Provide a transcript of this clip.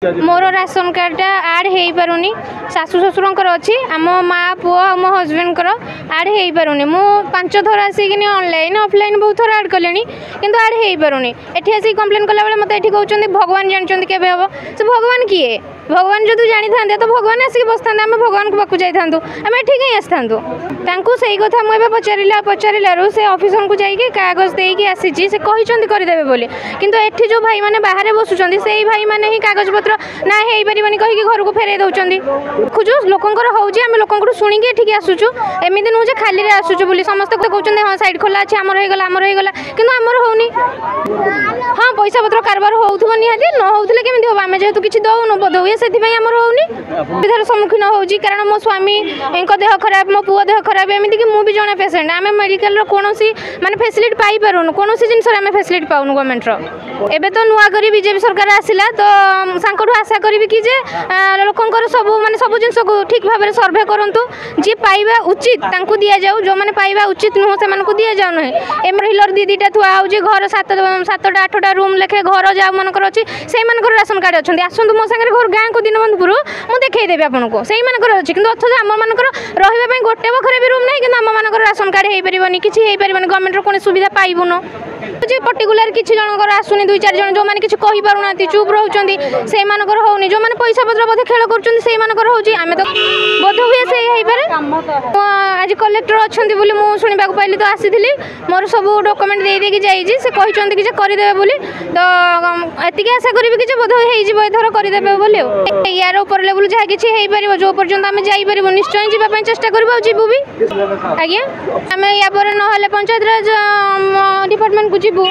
मोर ration card आड हो पारुनी शाशु ससुर अच्छी आम माँ पुआ मो हजबैंड आड हो पारुनी मु 5 थर आसिक ऑनलाइन ऑफलाइन बहुत थर आड कले किंतु आड हो पारुनी एठी आसी कंप्लेन कला बेले मते एठी कहउचंदी भगवान जानचंदी केबे हबो से भगवान किए भगवान जो जानी था तो भगवान आसिक बसता आम भगवान को पाकु जाइथांतु आम एठी कहीं आसथांतु तांकु सही कथा मुझे पचारिलारू से ऑफिसर को जाइए कागज देकी आसी से कहिचंदी करदेबे बोली किंतु एठी जो भाई माने बाहर बसुचंदी सेही भाई माने ही कागज पत्र ना हो पारनि कहीं घर को फेरई दौरान खोजु लोकंर होची आम लोक शुणिकी एठिक आसुचु एमती नुह खाली आसुचु बोली समस्त कहते हाँ सैड खोला अच्छे आमर होगा कि आमर होनी हाँ पैसा पत्र कारबार हो निहाती न होते केमी हम आम जेहेतु किसी दौनु बोध हुए से आमर होनी सुविधार सम्मुखीन होची कारण मो स्वामी देह खराब मो पुओ देह खराब एमती कि मुझे जड़े पेसेंट आम मेडिकल कौन माने फैसिलिटी पाई पारुनु कौन जिनस फैसिलिटी पाऊनु गवर्नमेंट एबे तो नुआ करी बीजेपी सरकार आसिला तो सांकठू आशा करी कि लोकंर सब माने सब जिनस को ठीक भाव में सर्वे करंतु जी पाइबा उचित तांकू दिया जाऊ जो माने पाइबा उचित नुह से मानकू दिया जाऊ नहीं एम हिलर दीटा थुआ होची घर 7टा 8टा रूम लेखे घर जा मनकर अच्छी से राशन कार्ड अच्छे आसतु मो सागर घर गाँव को दीनबंधुपुर मुझे देखईदेवी आपको से अच्छी कि अथच आम मनकर रही गोटे बखरे भी रूम नहीं कि आम मान राशन कार्ड हो पारनि कि गवर्नमेंट कौन सुविधा पाइबुन जी पर्टिकुलर किसी जनकर आसुनी 2-4 जन जो मैंने किसी कही पारना चुप रोचंदी से होनी जो मैंने पैसा पत्र बोधे खेल कर आम तो बोध हुए से आज कलेक्टर अच्छा बोली मुझे शुणा पाइली तो आसी मोर सब डॉक्यूमेंट देदेकी जाइए से कहते कि करदे बोली तो एतिक आशा करी कि बोध होथर करदे बोली यार ऊपर लेवल जहाँ किसी हो पार जो पर्यटन आम जापर निश्चय जावाई चेष्टा करूँ जीवु भी आज्ञा आम या ना पंचायत राज डिपार्टमेंट को जीवु।